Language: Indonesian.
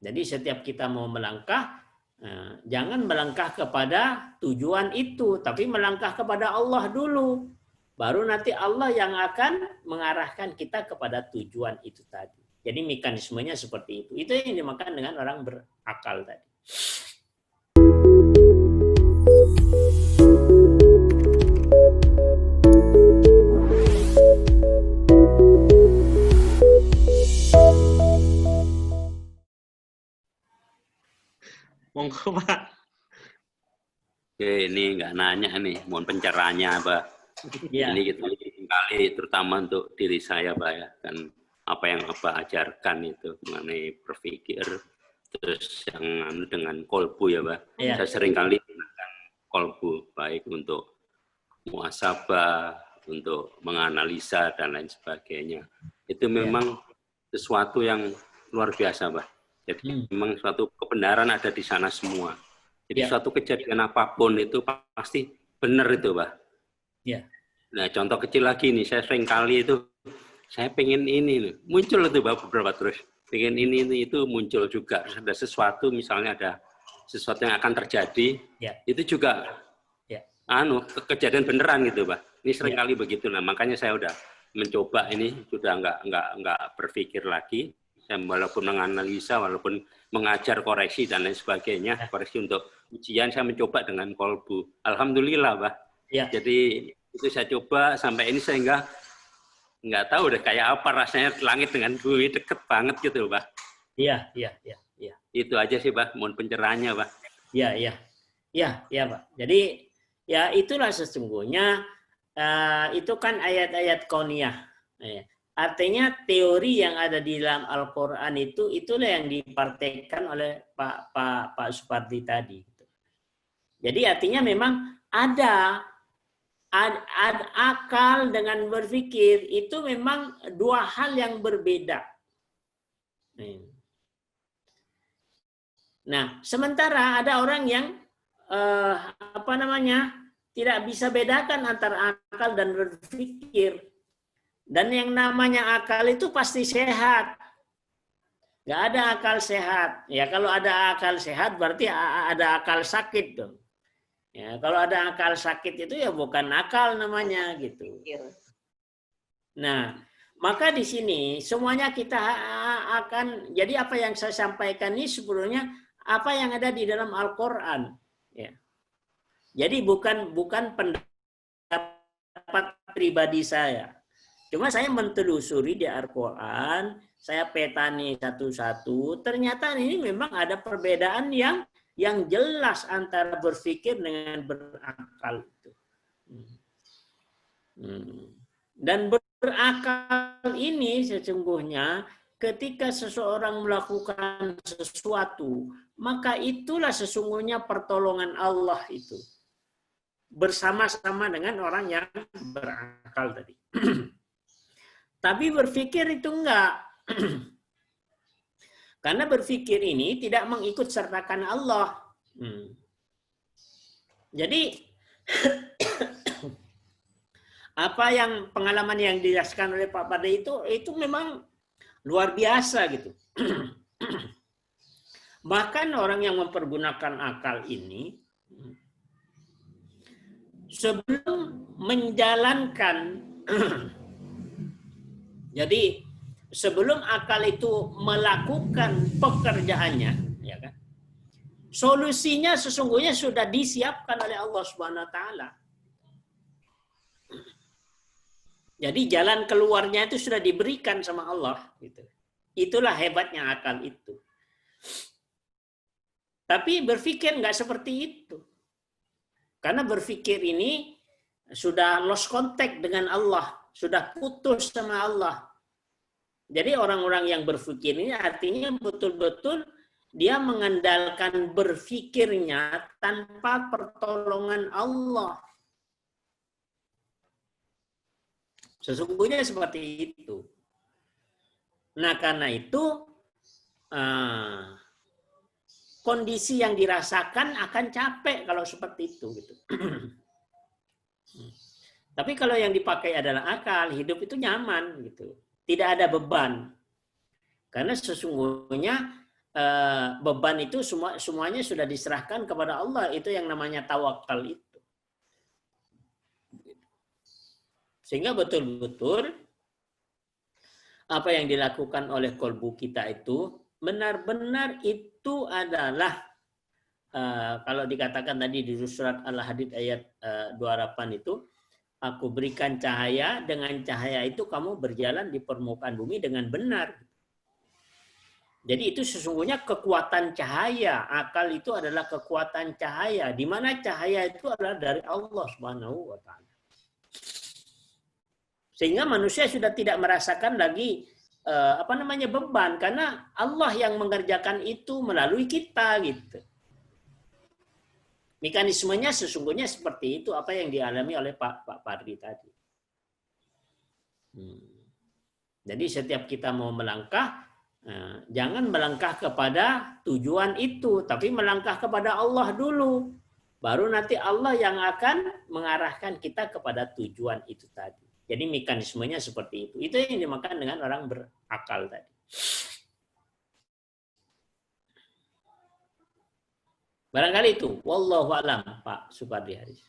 Jadi setiap kita mau melangkah, jangan melangkah kepada tujuan itu, tapi melangkah kepada Allah dulu. Baru nanti Allah yang akan mengarahkan kita kepada tujuan itu tadi. Jadi mekanismenya seperti itu. Itu yang dimakan dengan orang berakal tadi. Monggo Pak. Oke, ini nggak nanya nih, mohon pencerahannya Pak. Ya. Ini kita kali terutama untuk diri saya Pak ya, kan apa yang Bapak ajarkan itu mengenai berpikir, terus yang dengan kolbu ya Pak. Ya. Saya sering kali menggunakan kolbu, baik untuk muhasabah, untuk menganalisa dan lain sebagainya. Itu memang sesuatu yang luar biasa Pak. Jadi memang suatu kebenaran ada di sana semua. Jadi suatu kejadian apapun itu pasti benar itu Pak. Ya. Nah contoh kecil lagi nih, saya sering kali itu, saya pengen ini nih, muncul itu Pak beberapa terus. Pengen ini itu muncul juga. Terus ada sesuatu, misalnya ada sesuatu yang akan terjadi, itu juga kejadian beneran gitu Pak. Ini sering kali begitu. Nah makanya saya udah mencoba ini, sudah nggak berpikir lagi. Saya walaupun menganalisa, walaupun mengajar koreksi dan lain sebagainya, koreksi untuk ujian saya mencoba dengan kolbu. Alhamdulillah Pak. Jadi itu saya coba sampai ini sehingga nggak tahu deh kayak apa rasanya langit dengan bumi deket banget gitu Pak. Iya. Itu aja sih Pak, mohon pencerahannya Pak. Iya Pak. Jadi ya itulah sesungguhnya itu kan ayat-ayat kauniyah. Artinya teori yang ada di dalam Al-Quran itulah yang dipraktekkan oleh Pak Supardi tadi. Jadi artinya memang ada akal dengan berpikir itu memang dua hal yang berbeda. Nah, sementara ada orang yang tidak bisa bedakan antara akal dan berpikir. Dan yang namanya akal itu pasti sehat. Nggak ada akal sehat. Ya kalau ada akal sehat berarti ada akal sakit dong. Ya kalau ada akal sakit itu ya bukan akal namanya gitu. Nah, maka di sini semuanya kita akan, jadi apa yang saya sampaikan ini sebenarnya apa yang ada di dalam Al-Quran. Ya. Jadi bukan pendapat pribadi saya. Cuma saya mentelusuri di Al-Quran, saya petani satu-satu, ternyata ini memang ada perbedaan yang jelas antara berpikir dengan berakal. Dan berakal ini sesungguhnya ketika seseorang melakukan sesuatu, maka itulah sesungguhnya pertolongan Allah itu. Bersama-sama dengan orang yang berakal tadi. Tapi berpikir itu enggak. Karena berpikir ini tidak mengikut sertakan Allah. Jadi apa yang pengalaman yang dijelaskan oleh Pak Pardi itu memang luar biasa gitu. Bahkan orang yang mempergunakan akal ini sebelum menjalankan jadi sebelum akal itu melakukan pekerjaannya, ya kan? Solusinya sesungguhnya sudah disiapkan oleh Allah Subhanahu wa taala. Jadi jalan keluarnya itu sudah diberikan sama Allah gitu. Itulah hebatnya akal itu. Tapi berpikir nggak seperti itu. Karena berpikir ini sudah lost contact dengan Allah. Sudah putus sama Allah. Jadi orang-orang yang berpikir ini artinya betul-betul dia mengandalkan berpikirnya tanpa pertolongan Allah. Sesungguhnya seperti itu. Nah karena itu kondisi yang dirasakan akan capek kalau seperti itu. Gitu. Tapi kalau yang dipakai adalah akal, hidup itu nyaman gitu. Tidak ada beban. Karena sesungguhnya beban itu semuanya sudah diserahkan kepada Allah. Itu yang namanya tawakal itu. Sehingga betul-betul apa yang dilakukan oleh kolbu kita itu benar-benar itu adalah kalau dikatakan tadi di surat Al-Hadid ayat 28 itu, aku berikan cahaya, dengan cahaya itu kamu berjalan di permukaan bumi dengan benar. Jadi itu sesungguhnya kekuatan cahaya. Akal itu adalah kekuatan cahaya. Di mana cahaya itu adalah dari Allah Subhanahu wa taala. Sehingga manusia sudah tidak merasakan lagi beban, karena Allah yang mengerjakan itu melalui kita gitu. Mekanismenya sesungguhnya seperti itu, apa yang dialami oleh Pak Pardi tadi. Jadi setiap kita mau melangkah, jangan melangkah kepada tujuan itu, tapi melangkah kepada Allah dulu. Baru nanti Allah yang akan mengarahkan kita kepada tujuan itu tadi. Jadi mekanismenya seperti itu. Itu yang dimakan dengan orang berakal tadi. Barangkali itu. Wallahu a'lam, Pak Supardi Haris.